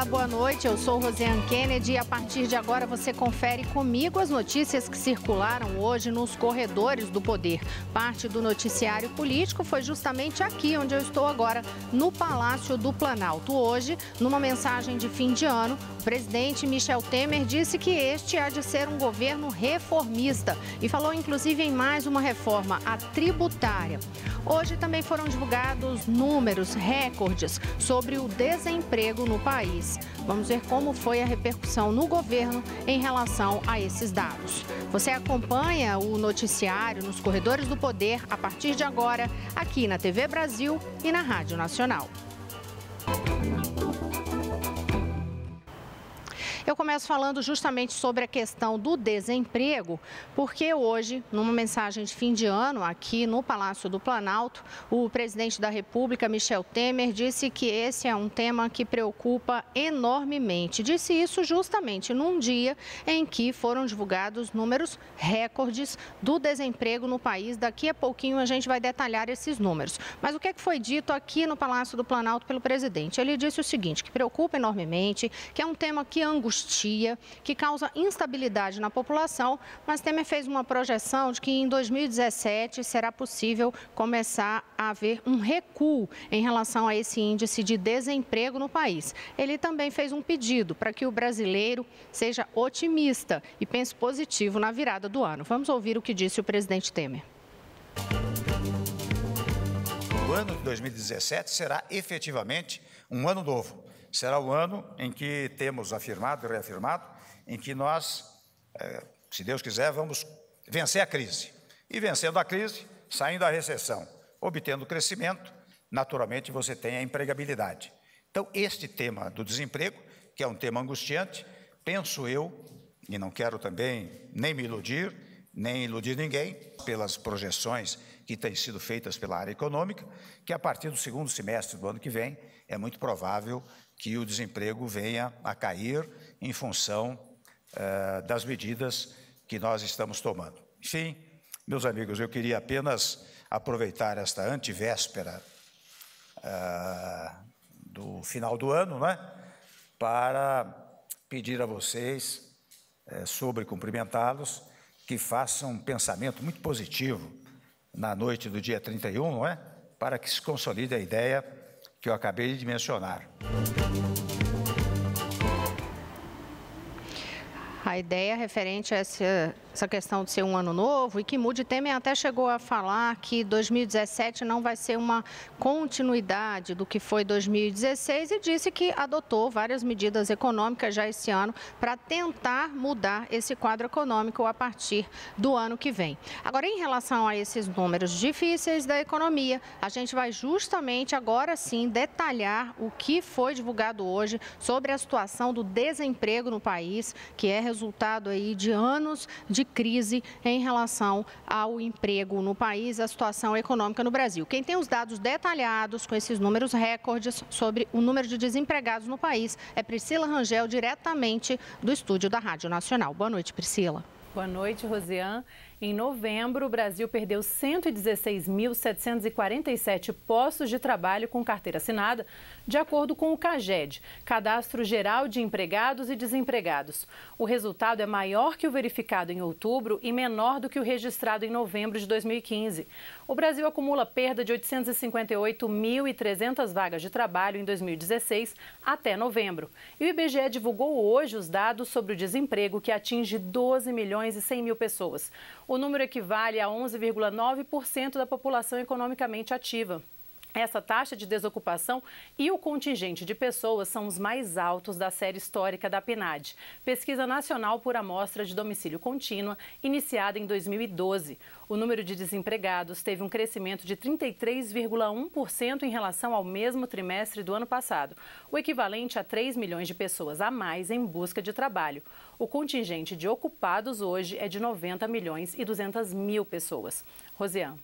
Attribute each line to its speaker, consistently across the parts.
Speaker 1: Olá, boa noite. Eu sou Rosiane Kennedy e a partir de agora você confere comigo as notícias que circularam hoje nos corredores do poder. Parte do noticiário político foi justamente aqui onde eu estou agora, no Palácio do Planalto. Hoje, numa mensagem de fim de ano, o presidente Michel Temer disse que este há de ser um governo reformista e falou inclusive em mais uma reforma, a tributária. Hoje também foram divulgados números recordes sobre o desemprego no país. Vamos ver como foi a repercussão no governo em relação a esses dados. Você acompanha o noticiário nos corredores do poder a partir de agora, aqui na TV Brasil e na Rádio Nacional. Eu começo falando justamente sobre a questão do desemprego, porque hoje, numa mensagem de fim de ano aqui no Palácio do Planalto, o presidente da República, Michel Temer, disse que esse é um tema que preocupa enormemente. Disse isso justamente num dia em que foram divulgados números recordes do desemprego no país. Daqui a pouquinho a gente vai detalhar esses números. Mas o que foi dito aqui no Palácio do Planalto pelo presidente? Ele disse o seguinte, que preocupa enormemente, que é um tema que angustia, que causa instabilidade na população, mas Temer fez uma projeção de que em 2017 será possível começar a haver um recuo em relação a esse índice de desemprego no país. Ele também fez um pedido para que o brasileiro seja otimista e pense positivo na virada do ano. Vamos ouvir o que disse o presidente Temer.
Speaker 2: O ano de 2017 será efetivamente um ano novo. Será o ano em que temos afirmado e reafirmado, em que nós, se Deus quiser, vamos vencer a crise. E vencendo a crise, saindo da recessão, obtendo crescimento, naturalmente você tem a empregabilidade. Então, este tema do desemprego, que é um tema angustiante, penso eu, e não quero também nem me iludir, nem iludir ninguém, pelas projeções que têm sido feitas pela área econômica, que a partir do segundo semestre do ano que vem, é muito provável que o desemprego venha a cair em função das medidas que nós estamos tomando. Enfim, meus amigos, eu queria apenas aproveitar esta antevéspera do final do ano, né, para pedir a vocês, sobre cumprimentá-los, que façam um pensamento muito positivo na noite do dia 31, não é? Para que se consolide a ideia que eu acabei de mencionar.
Speaker 1: A ideia referente a essa questão de ser um ano novo e que mude. Temer até chegou a falar que 2017 não vai ser uma continuidade do que foi 2016 e disse que adotou várias medidas econômicas já esse ano para tentar mudar esse quadro econômico a partir do ano que vem. Agora, em relação a esses números difíceis da economia, a gente vai justamente agora sim detalhar o que foi divulgado hoje sobre a situação do desemprego no país, que é resultado aí de anos de crise em relação ao emprego no país, a situação econômica no Brasil. Quem tem os dados detalhados com esses números recordes sobre o número de desempregados no país é Priscila Rangel, diretamente do estúdio da Rádio Nacional. Boa noite, Priscila.
Speaker 3: Boa noite, Rosiane. Em novembro, o Brasil perdeu 116.747 postos de trabalho com carteira assinada, de acordo com o CAGED, Cadastro Geral de Empregados e Desempregados. O resultado é maior que o verificado em outubro e menor do que o registrado em novembro de 2015. O Brasil acumula perda de 858.300 vagas de trabalho em 2016 até novembro. E o IBGE divulgou hoje os dados sobre o desemprego, que atinge 12.100.000 pessoas. O número equivale a 11,9% da população economicamente ativa. Essa taxa de desocupação e o contingente de pessoas são os mais altos da série histórica da PNAD, Pesquisa Nacional por Amostra de Domicílio Contínua, iniciada em 2012. O número de desempregados teve um crescimento de 33,1% em relação ao mesmo trimestre do ano passado, o equivalente a 3 milhões de pessoas a mais em busca de trabalho. O contingente de ocupados hoje é de 90.200.000 pessoas. Rosiane.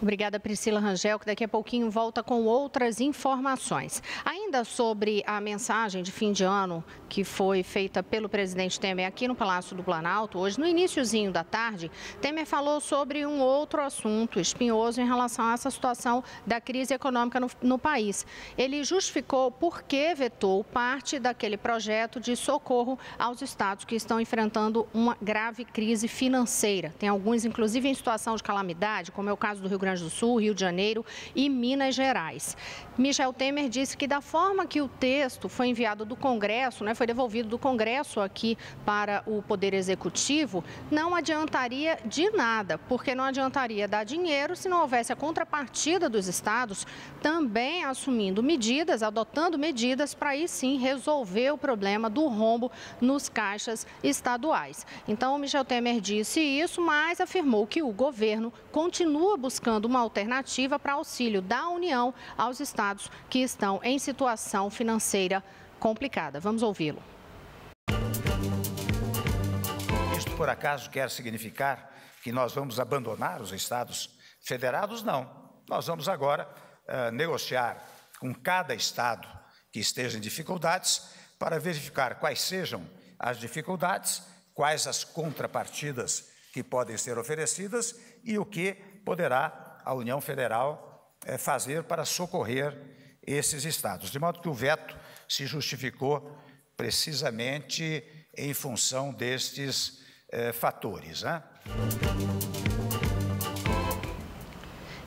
Speaker 1: Obrigada, Priscila Rangel, que daqui a pouquinho volta com outras informações. Ainda sobre a mensagem de fim de ano que foi feita pelo presidente Temer aqui no Palácio do Planalto, hoje, no iniciozinho da tarde, Temer falou sobre um outro assunto espinhoso em relação a essa situação da crise econômica no país. Ele justificou por que vetou parte daquele projeto de socorro aos estados que estão enfrentando uma grave crise financeira. Tem alguns, inclusive, em situação de calamidade, como é o caso do Rio Grande do Sul, Rio de Janeiro e Minas Gerais. Michel Temer disse que da forma que o texto foi enviado do Congresso, foi devolvido do Congresso aqui para o Poder Executivo, não adiantaria de nada, porque não adiantaria dar dinheiro se não houvesse a contrapartida dos estados também assumindo medidas, adotando medidas para aí sim resolver o problema do rombo nos caixas estaduais. Então, o Michel Temer disse isso, mas afirmou que o governo continua buscando uma alternativa para auxílio da União aos estados que estão em situação financeira complicada. Vamos ouvi-lo.
Speaker 2: Isto, por acaso, quer significar que nós vamos abandonar os estados federados? Não. Nós vamos agora negociar com cada estado que esteja em dificuldades para verificar quais sejam as dificuldades, quais as contrapartidas que podem ser oferecidas e o que poderá a União Federal fazer para socorrer esses estados. De modo que o veto se justificou precisamente em função destes fatores, né?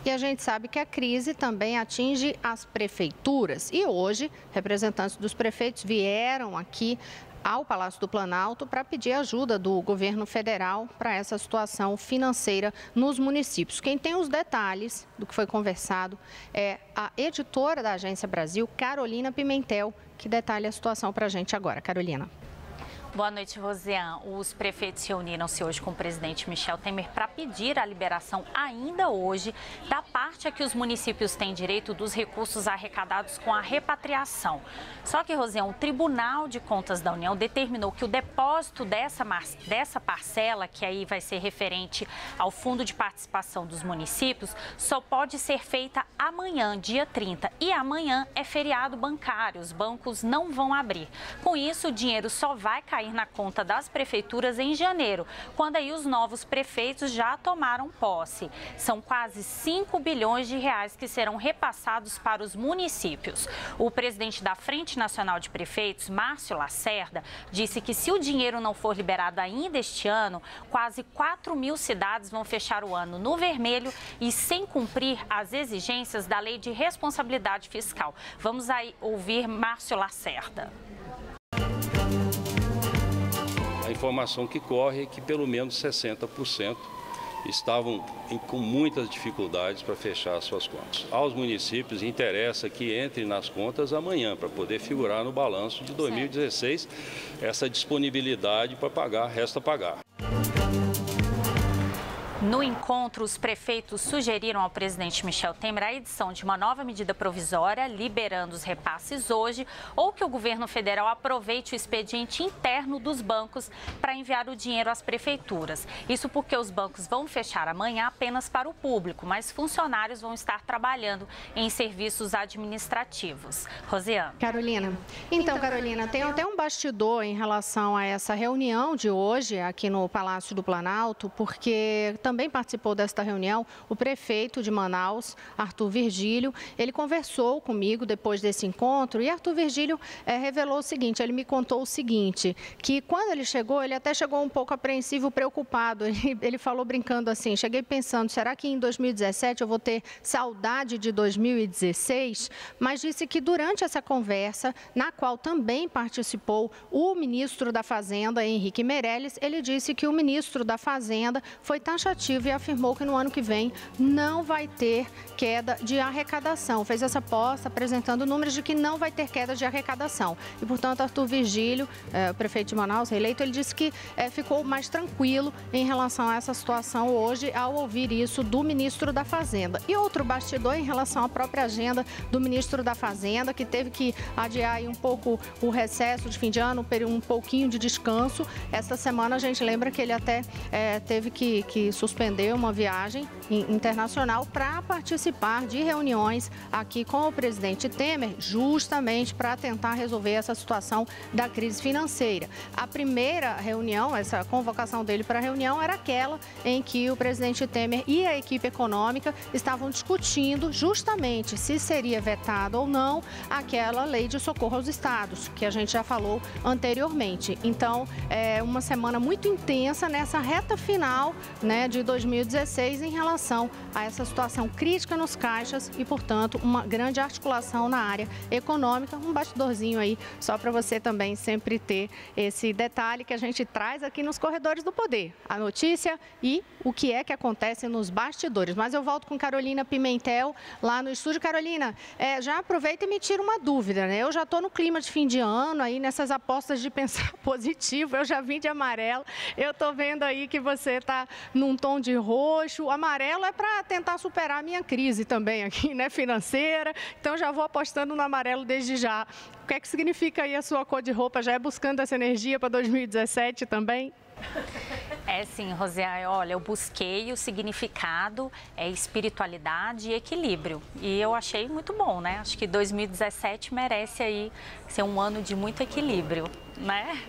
Speaker 1: E a gente sabe que a crise também atinge as prefeituras. E hoje, representantes dos prefeitos vieram aqui ao Palácio do Planalto para pedir ajuda do governo federal para essa situação financeira nos municípios. Quem tem os detalhes do que foi conversado é a editora da Agência Brasil, Carolina Pimentel, que detalha a situação para a gente agora. Carolina.
Speaker 4: Boa noite, Rosiane. Os prefeitos reuniram-se hoje com o presidente Michel Temer para pedir a liberação ainda hoje da parte a que os municípios têm direito dos recursos arrecadados com a repatriação. Só que, Rosiane, o Tribunal de Contas da União determinou que o depósito dessa parcela, que aí vai ser referente ao Fundo de Participação dos Municípios, só pode ser feita amanhã, dia 30. E amanhã é feriado bancário, os bancos não vão abrir. Com isso, o dinheiro só vai cair na conta das prefeituras em janeiro, quando aí os novos prefeitos já tomaram posse. São quase 5 bilhões de reais que serão repassados para os municípios. O presidente da Frente Nacional de Prefeitos, Márcio Lacerda, disse que se o dinheiro não for liberado ainda este ano, quase 4 mil cidades vão fechar o ano no vermelho e sem cumprir as exigências da Lei de Responsabilidade Fiscal. Vamos aí ouvir Márcio Lacerda.
Speaker 5: A informação que corre é que pelo menos 60% estavam com muitas dificuldades para fechar as suas contas. Aos municípios interessa que entre nas contas amanhã, para poder figurar no balanço de 2016 essa disponibilidade para pagar, resta pagar.
Speaker 4: No encontro, os prefeitos sugeriram ao presidente Michel Temer a edição de uma nova medida provisória, liberando os repasses hoje, ou que o governo federal aproveite o expediente interno dos bancos para enviar o dinheiro às prefeituras. Isso porque os bancos vão fechar amanhã apenas para o público, mas funcionários vão estar trabalhando em serviços administrativos. Rosiane.
Speaker 1: Carolina. Então, Carolina, tem até um bastidor em relação a essa reunião de hoje aqui no Palácio do Planalto, porque também participou desta reunião o prefeito de Manaus, Arthur Virgílio. Ele conversou comigo depois desse encontro e Arthur Virgílio revelou o seguinte, ele me contou o seguinte, que quando ele chegou, ele até chegou um pouco apreensivo, preocupado. Ele falou brincando assim, cheguei pensando, será que em 2017 eu vou ter saudade de 2016? Mas disse que durante essa conversa, na qual também participou o ministro da Fazenda, Henrique Meirelles, ele disse que o ministro da Fazenda foi taxativo e afirmou que no ano que vem não vai ter queda de arrecadação. Fez essa aposta apresentando números de que não vai ter queda de arrecadação. E, portanto, Arthur Virgílio, o prefeito de Manaus, reeleito, ele disse que ficou mais tranquilo em relação a essa situação hoje ao ouvir isso do ministro da Fazenda. E outro bastidor em relação à própria agenda do ministro da Fazenda, que teve que adiar aí um pouco o recesso de fim de ano, um pouquinho de descanso. Esta semana a gente lembra que ele até teve que suspender suspendeu uma viagem internacional para participar de reuniões aqui com o presidente Temer, justamente para tentar resolver essa situação da crise financeira. A primeira reunião, essa convocação dele para a reunião, era aquela em que o presidente Temer e a equipe econômica estavam discutindo justamente se seria vetado ou não aquela lei de socorro aos estados, que a gente já falou anteriormente. Então, é uma semana muito intensa nessa reta final, né, de 2016 em relação a essa situação crítica nos caixas e, portanto, uma grande articulação na área econômica. Um bastidorzinho aí, só para você também sempre ter esse detalhe que a gente traz aqui nos corredores do poder. A notícia e o que é que acontece nos bastidores. Mas eu volto com Carolina Pimentel lá no estúdio. Carolina, já aproveita e me tira uma dúvida, né? Eu já estou no clima de fim de ano, aí nessas apostas de pensar positivo, eu já vim de amarelo. Eu estou vendo aí que você está num tom de roxo. O amarelo é para tentar superar a minha crise também aqui, né, financeira. Então já vou apostando no amarelo desde já. O que é que significa aí a sua cor de roupa? Já é buscando essa energia para 2017 também?
Speaker 4: É sim, Rosiane, olha, eu busquei o significado, espiritualidade e equilíbrio. E eu achei muito bom, né? Acho que 2017 merece aí ser um ano de muito equilíbrio, né?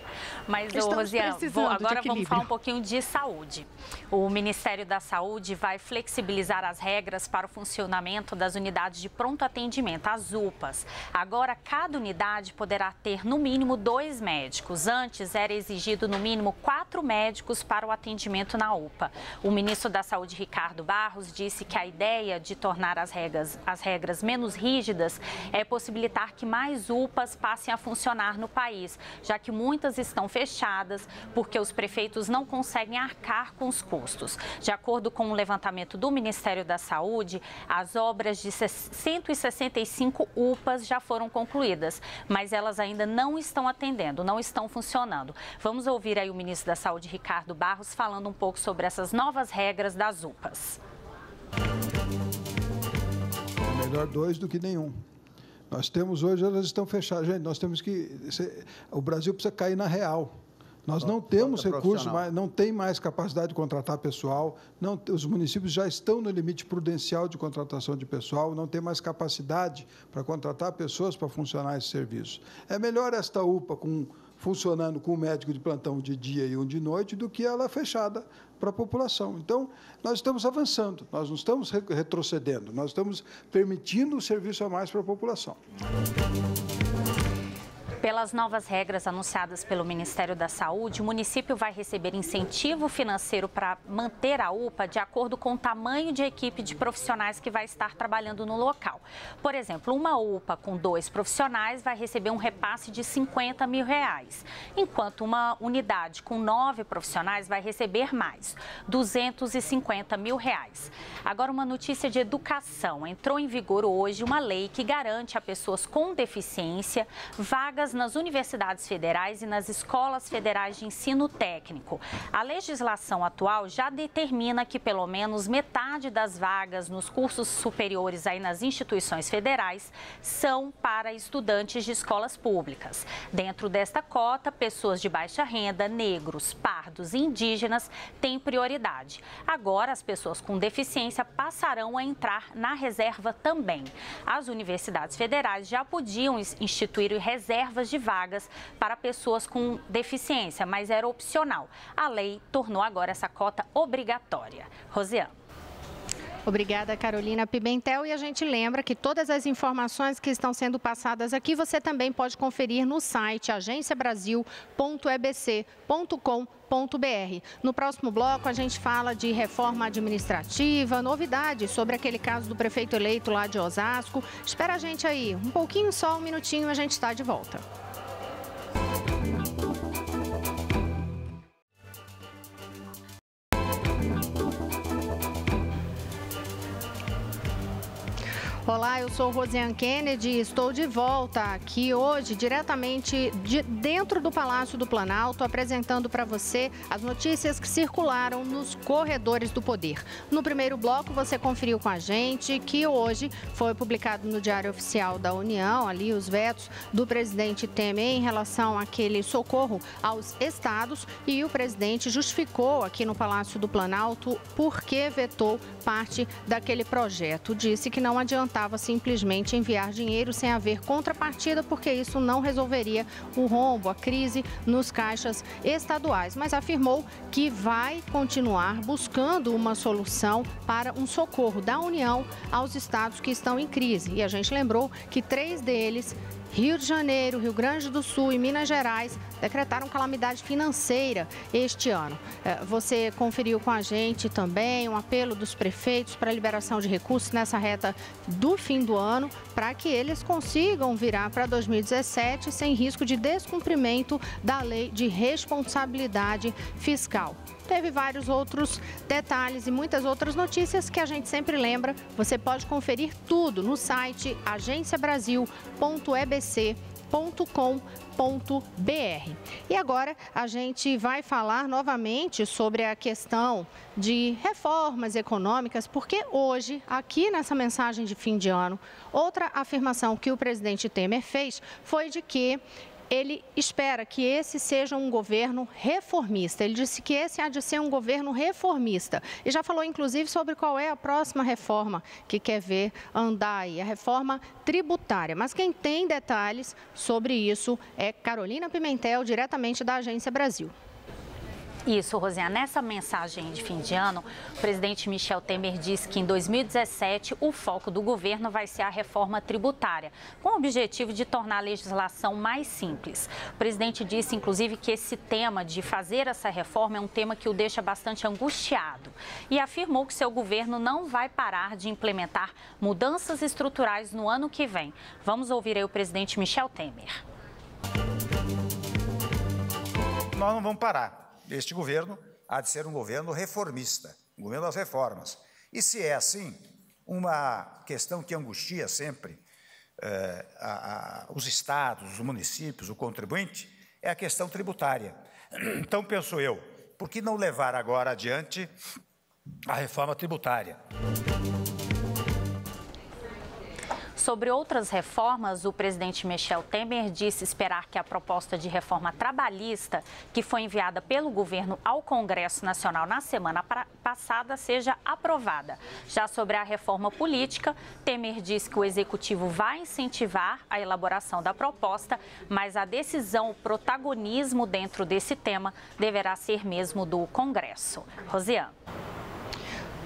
Speaker 4: Mas, Rosiane, agora vamos falar um pouquinho de saúde. O Ministério da Saúde vai flexibilizar as regras para o funcionamento das unidades de pronto atendimento, as UPAs. Agora, cada unidade poderá ter no mínimo 2 médicos. Antes era exigido no mínimo 4 médicos para o atendimento na UPA. O ministro da Saúde, Ricardo Barros, disse que a ideia de tornar as regras menos rígidas é possibilitar que mais UPAs passem a funcionar no país, já que muitas estão fechadas porque os prefeitos não conseguem arcar com os custos. De acordo com o levantamento do Ministério da Saúde, as obras de 165 UPAs já foram concluídas, mas elas ainda não estão atendendo, não estão funcionando. Vamos ouvir aí o ministro da Saúde, Ricardo Barros, falando um pouco sobre essas novas regras das UPAs.
Speaker 6: É melhor 2 do que nenhum. Nós temos hoje, elas estão fechadas. Gente, nós temos que... O Brasil precisa cair na real. Nós não temos recursos, não tem mais capacidade de contratar pessoal, os municípios já estão no limite prudencial de contratação de pessoal, não tem mais capacidade para contratar pessoas para funcionar esse serviço. É melhor esta UPA funcionando com um médico de plantão de dia e um de noite do que ela fechada para a população. Então, nós estamos avançando, nós não estamos retrocedendo, nós estamos permitindo o serviço a mais para a população.
Speaker 4: Pelas novas regras anunciadas pelo Ministério da Saúde, o município vai receber incentivo financeiro para manter a UPA de acordo com o tamanho de equipe de profissionais que vai estar trabalhando no local. Por exemplo, uma UPA com 2 profissionais vai receber um repasse de R$50 mil, enquanto uma unidade com 9 profissionais vai receber mais, R$250 mil. Agora, uma notícia de educação. Entrou em vigor hoje uma lei que garante a pessoas com deficiência vagas nas universidades federais e nas escolas federais de ensino técnico. A legislação atual já determina que pelo menos metade das vagas nos cursos superiores aí nas instituições federais são para estudantes de escolas públicas. Dentro desta cota, pessoas de baixa renda, negros, pardos e indígenas têm prioridade. Agora, as pessoas com deficiência passarão a entrar na reserva também. As universidades federais já podiam instituir reservas de vagas para pessoas com deficiência, mas era opcional. A lei tornou agora essa cota obrigatória. Rosiane.
Speaker 1: Obrigada, Carolina Pimentel. E a gente lembra que todas as informações que estão sendo passadas aqui, você também pode conferir no site agenciabrasil.ebc.com.br. No próximo bloco, a gente fala de reforma administrativa, novidades sobre aquele caso do prefeito eleito lá de Osasco. Espera a gente aí, um pouquinho só, um minutinho, a gente está de volta. Olá, eu sou Rosiane Kennedy e estou de volta aqui hoje, diretamente dentro do Palácio do Planalto, apresentando para você as notícias que circularam nos corredores do poder. No primeiro bloco, você conferiu com a gente que hoje foi publicado no Diário Oficial da União, ali os vetos do presidente Temer em relação àquele socorro aos estados, e o presidente justificou aqui no Palácio do Planalto por que vetou parte daquele projeto. Disse que não adiantava simplesmente enviar dinheiro sem haver contrapartida, porque isso não resolveria o rombo, a crise nos caixas estaduais, mas afirmou que vai continuar buscando uma solução para um socorro da União aos estados que estão em crise. E a gente lembrou que 3 deles, Rio de Janeiro, Rio Grande do Sul e Minas Gerais, decretaram calamidade financeira este ano. Você conferiu com a gente também um apelo dos prefeitos para a liberação de recursos nessa reta do fim do ano, para que eles consigam virar para 2017 sem risco de descumprimento da lei de responsabilidade fiscal. Teve vários outros detalhes e muitas outras notícias que a gente sempre lembra. Você pode conferir tudo no site agenciabrasil.ebc.com.br. E agora a gente vai falar novamente sobre a questão de reformas econômicas, porque hoje, aqui nessa mensagem de fim de ano, outra afirmação que o presidente Temer fez foi de que ele espera que esse seja um governo reformista. Ele disse que esse há de ser um governo reformista. E já falou, inclusive, sobre qual é a próxima reforma que quer ver andar aí, a reforma tributária. Mas quem tem detalhes sobre isso é Carolina Pimentel, diretamente da Agência Brasil.
Speaker 4: Isso, Rosiane. Nessa mensagem de fim de ano, o presidente Michel Temer disse que em 2017 o foco do governo vai ser a reforma tributária, com o objetivo de tornar a legislação mais simples. O presidente disse, inclusive, que esse tema de fazer essa reforma é um tema que o deixa bastante angustiado e afirmou que seu governo não vai parar de implementar mudanças estruturais no ano que vem. Vamos ouvir aí o presidente Michel Temer.
Speaker 2: Nós não vamos parar. Este governo há de ser um governo reformista, um governo das reformas. E se é assim, uma questão que angustia sempre os estados, os municípios, o contribuinte, é a questão tributária. Então, penso eu, por que não levar agora adiante a reforma tributária?
Speaker 4: Sobre outras reformas, o presidente Michel Temer disse esperar que a proposta de reforma trabalhista, que foi enviada pelo governo ao Congresso Nacional na semana passada, seja aprovada. Já sobre a reforma política, Temer disse que o executivo vai incentivar a elaboração da proposta, mas a decisão, o protagonismo dentro desse tema deverá ser mesmo do Congresso. Rosiane.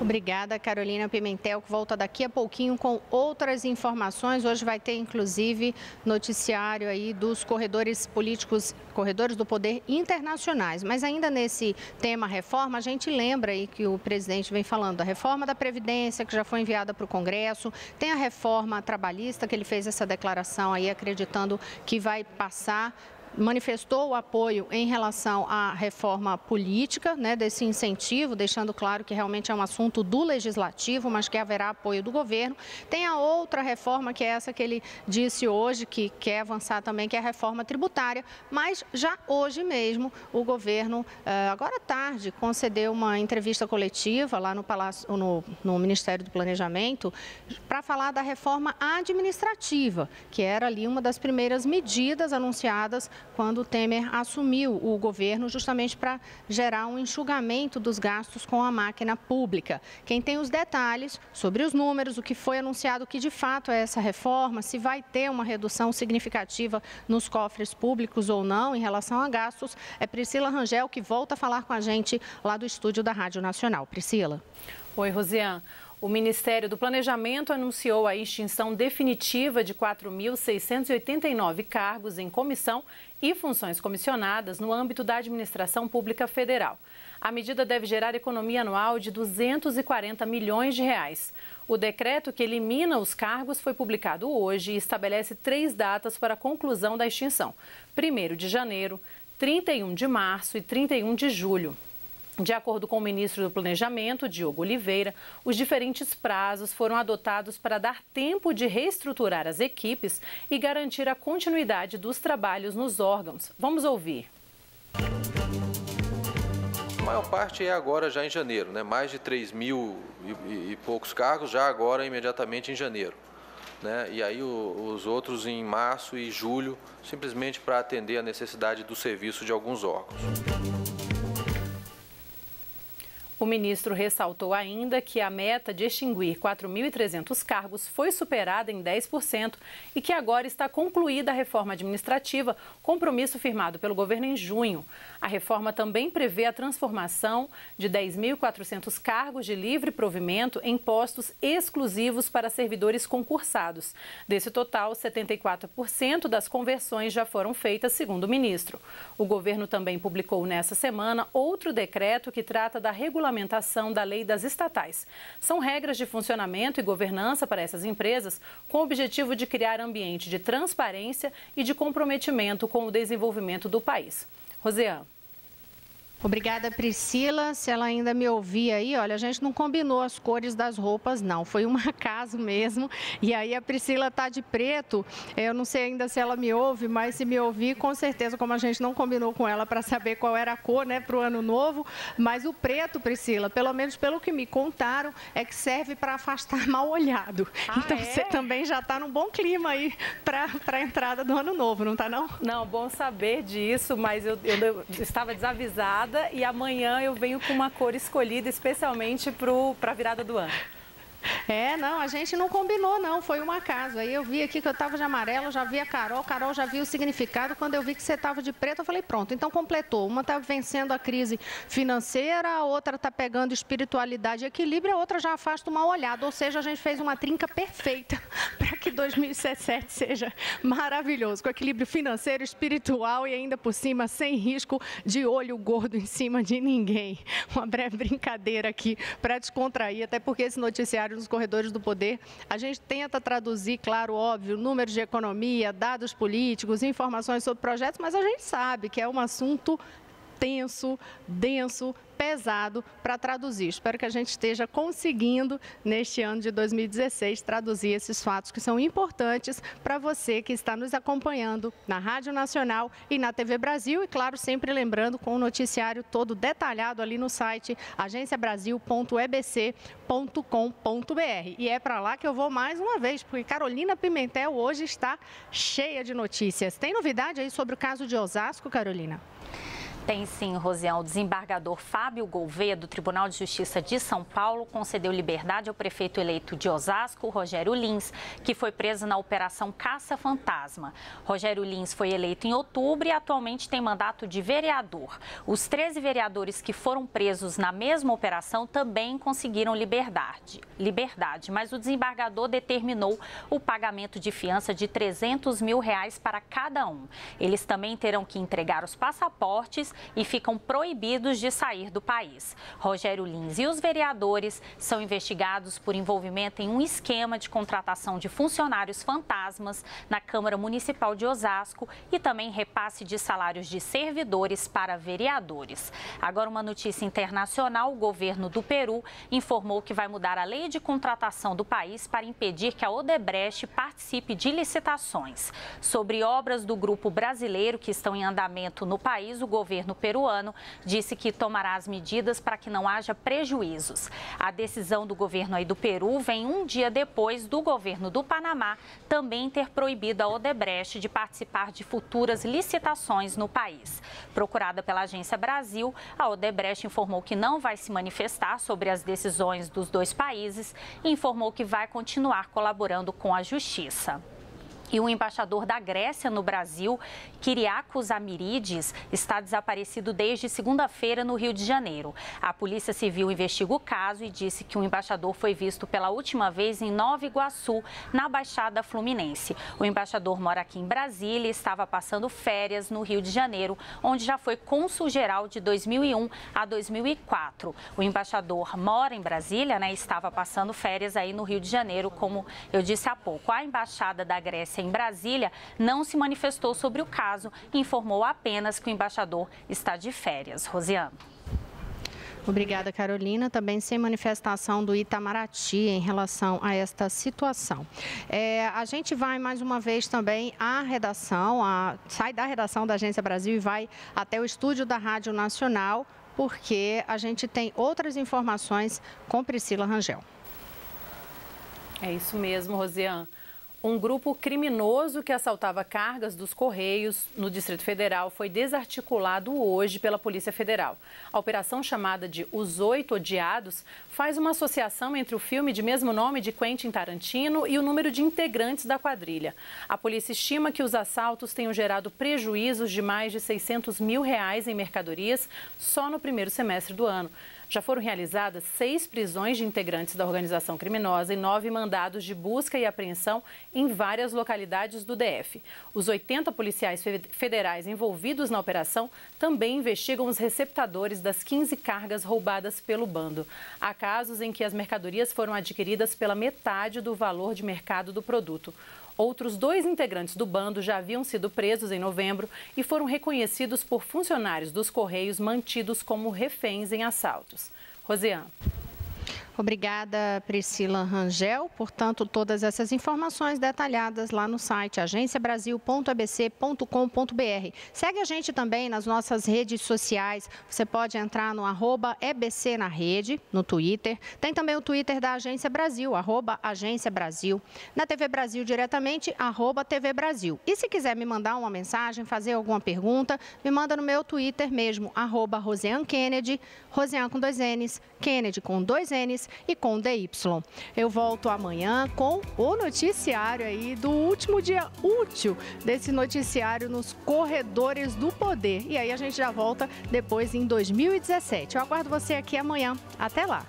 Speaker 1: Obrigada, Carolina Pimentel, que volta daqui a pouquinho com outras informações. Hoje vai ter, inclusive, noticiário aí dos corredores políticos, corredores do poder internacionais. Mas ainda nesse tema reforma, a gente lembra aí que o presidente vem falando da reforma da Previdência, que já foi enviada para o Congresso, tem a reforma trabalhista, que ele fez essa declaração aí acreditando que vai passar. Manifestou o apoio em relação à reforma política, né, desse incentivo, deixando claro que realmente é um assunto do Legislativo, mas que haverá apoio do governo. Tem a outra reforma, que é essa que ele disse hoje, que quer avançar também, que é a reforma tributária, mas já hoje mesmo o governo, agora à tarde, concedeu uma entrevista coletiva lá no Palácio, no Ministério do Planejamento, para falar da reforma administrativa, que era ali uma das primeiras medidas anunciadas quando o Temer assumiu o governo, justamente para gerar um enxugamento dos gastos com a máquina pública. Quem tem os detalhes sobre os números, o que foi anunciado, que de fato é essa reforma, se vai ter uma redução significativa nos cofres públicos ou não em relação a gastos, é Priscila Rangel, que volta a falar com a gente lá do estúdio da Rádio Nacional. Priscila.
Speaker 3: Oi, Rosiane. O Ministério do Planejamento anunciou a extinção definitiva de 4.689 cargos em comissão e funções comissionadas no âmbito da administração pública federal. A medida deve gerar economia anual de 240 milhões de reais. O decreto que elimina os cargos foi publicado hoje e estabelece 3 datas para a conclusão da extinção: 1º de janeiro, 31 de março e 31 de julho. De acordo com o ministro do Planejamento, Diogo Oliveira, os diferentes prazos foram adotados para dar tempo de reestruturar as equipes e garantir a continuidade dos trabalhos nos órgãos. Vamos ouvir.
Speaker 7: A maior parte é agora já em janeiro, né? Mais de 3 mil e poucos cargos já agora imediatamente em janeiro. Né? E aí os outros em março e julho, simplesmente para atender a necessidade do serviço de alguns órgãos.
Speaker 3: O ministro ressaltou ainda que a meta de extinguir 4.300 cargos foi superada em 10% e que agora está concluída a reforma administrativa, compromisso firmado pelo governo em junho. A reforma também prevê a transformação de 10.400 cargos de livre provimento em postos exclusivos para servidores concursados. Desse total, 74% das conversões já foram feitas, segundo o ministro. O governo também publicou nesta semana outro decreto que trata da regulamentação da lei das estatais. São regras de funcionamento e governança para essas empresas com o objetivo de criar ambiente de transparência e de comprometimento com o desenvolvimento do país. Rosiane.
Speaker 1: Obrigada, Priscila. Se ela ainda me ouvir aí, olha, a gente não combinou as cores das roupas, não. Foi um acaso mesmo. E aí a Priscila está de preto. Eu não sei ainda se ela me ouve, mas se me ouvir, com certeza, como a gente não combinou com ela para saber qual era a cor, né, para o ano novo. Mas o preto, Priscila, pelo menos pelo que me contaram, é que serve para afastar mal olhado. Então você também já está num bom clima aí para a entrada do ano novo, não está não?
Speaker 3: Não, bom saber disso, mas eu estava desavisada. E amanhã eu venho com uma cor escolhida especialmente para a virada do ano.
Speaker 1: Não, a gente não combinou, não, foi um acaso. Aí eu vi aqui que eu estava de amarelo, já vi a Carol já viu o significado. Quando eu vi que você estava de preto, eu falei, pronto, então completou. Uma está vencendo a crise financeira, a outra está pegando espiritualidade e equilíbrio, a outra já afasta o mal olhado. Ou seja, a gente fez uma trinca perfeita para que 2017 seja maravilhoso, com equilíbrio financeiro, espiritual e ainda por cima, sem risco de olho gordo em cima de ninguém. Uma breve brincadeira aqui para descontrair, até porque esse noticiário nos corredores do poder, a gente tenta traduzir, claro, óbvio, números de economia, dados políticos, informações sobre projetos, mas a gente sabe que é um assunto tenso, denso, pesado para traduzir. Espero que a gente esteja conseguindo, neste ano de 2016, traduzir esses fatos que são importantes para você que está nos acompanhando na Rádio Nacional e na TV Brasil. E, claro, sempre lembrando com o noticiário todo detalhado ali no site agenciabrasil.ebc.com.br. E é para lá que eu vou mais uma vez, porque Carolina Pimentel hoje está cheia de notícias. Tem novidade aí sobre o caso de Osasco, Carolina?
Speaker 4: Tem sim, Rosiane. O desembargador Fábio Gouveia, do Tribunal de Justiça de São Paulo, concedeu liberdade ao prefeito eleito de Osasco, Rogério Lins, que foi preso na Operação Caça Fantasma. Rogério Lins foi eleito em outubro e atualmente tem mandato de vereador. Os 13 vereadores que foram presos na mesma operação também conseguiram liberdade, mas o desembargador determinou o pagamento de fiança de R$300 mil para cada um. Eles também terão que entregar os passaportes e ficam proibidos de sair do país. Rogério Lins e os vereadores são investigados por envolvimento em um esquema de contratação de funcionários fantasmas na Câmara Municipal de Osasco e também repasse de salários de servidores para vereadores. Agora, uma notícia internacional: o governo do Peru informou que vai mudar a lei de contratação do país para impedir que a Odebrecht participe de licitações. Sobre obras do grupo brasileiro que estão em andamento no país, o governo peruano disse que tomará as medidas para que não haja prejuízos. A decisão do governo aí do Peru vem um dia depois do governo do Panamá também ter proibido a Odebrecht de participar de futuras licitações no país. Procurada pela Agência Brasil, a Odebrecht informou que não vai se manifestar sobre as decisões dos dois países e informou que vai continuar colaborando com a Justiça. E o embaixador da Grécia no Brasil, Kyriakos Amiridis, está desaparecido desde segunda-feira no Rio de Janeiro. A Polícia Civil investiga o caso e disse que o embaixador foi visto pela última vez em Nova Iguaçu, na Baixada Fluminense. O embaixador mora aqui em Brasília e estava passando férias no Rio de Janeiro, onde já foi cônsul-geral de 2001 a 2004. O embaixador mora em Brasília, né? Estava passando férias aí no Rio de Janeiro, como eu disse há pouco. A Embaixada da Grécia em Brasília não se manifestou sobre o caso e informou apenas que o embaixador está de férias. Rosiane.
Speaker 1: Obrigada, Carolina. Também sem manifestação do Itamaraty em relação a esta situação. A gente vai mais uma vez também à redação, sai da redação da Agência Brasil e vai até o estúdio da Rádio Nacional, porque a gente tem outras informações com Priscila Rangel.
Speaker 3: É isso mesmo, Rosiane. Um grupo criminoso que assaltava cargas dos Correios no Distrito Federal foi desarticulado hoje pela Polícia Federal. A operação, chamada de Os 8 Odiados, faz uma associação entre o filme de mesmo nome de Quentin Tarantino e o número de integrantes da quadrilha. A polícia estima que os assaltos tenham gerado prejuízos de mais de R$600 mil em mercadorias só no primeiro semestre do ano. Já foram realizadas 6 prisões de integrantes da organização criminosa e 9 mandados de busca e apreensão em várias localidades do DF. Os 80 policiais federais envolvidos na operação também investigam os receptadores das 15 cargas roubadas pelo bando. Há casos em que as mercadorias foram adquiridas pela metade do valor de mercado do produto. Outros 2 integrantes do bando já haviam sido presos em novembro e foram reconhecidos por funcionários dos Correios mantidos como reféns em assaltos. Rosiane.
Speaker 1: Obrigada, Priscila Rangel. Portanto, todas essas informações detalhadas lá no site agenciabrasil.abc.com.br. Segue a gente também nas nossas redes sociais. Você pode entrar no @EBC na rede, no Twitter. Tem também o Twitter da Agência Brasil, @Agência Brasil. Na TV Brasil diretamente, @TV Brasil. E se quiser me mandar uma mensagem, fazer alguma pergunta, me manda no meu Twitter mesmo, @Rosiane Kennedy, Rosiane com 2 N's, Kennedy com 2 N's e com DY. Eu volto amanhã com o noticiário aí do último dia útil desse noticiário nos corredores do poder. E aí a gente já volta depois em 2017. Eu aguardo você aqui amanhã. Até lá!